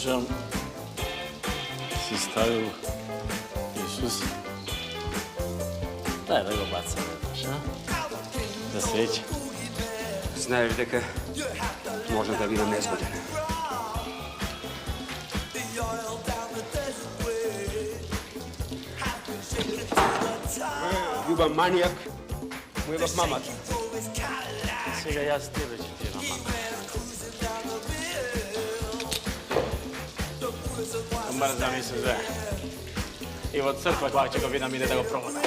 Slušam, si stavil Isus. Daj da ga bacam, znaš, a? Da sveća. Знаеш дека може да бидам незгоден. Љубам манијак, му е в мамата. Сега јас тебе ќе ти имам мама. Мрзам и се зае. И во црква ќе го видам иде да го пробудам.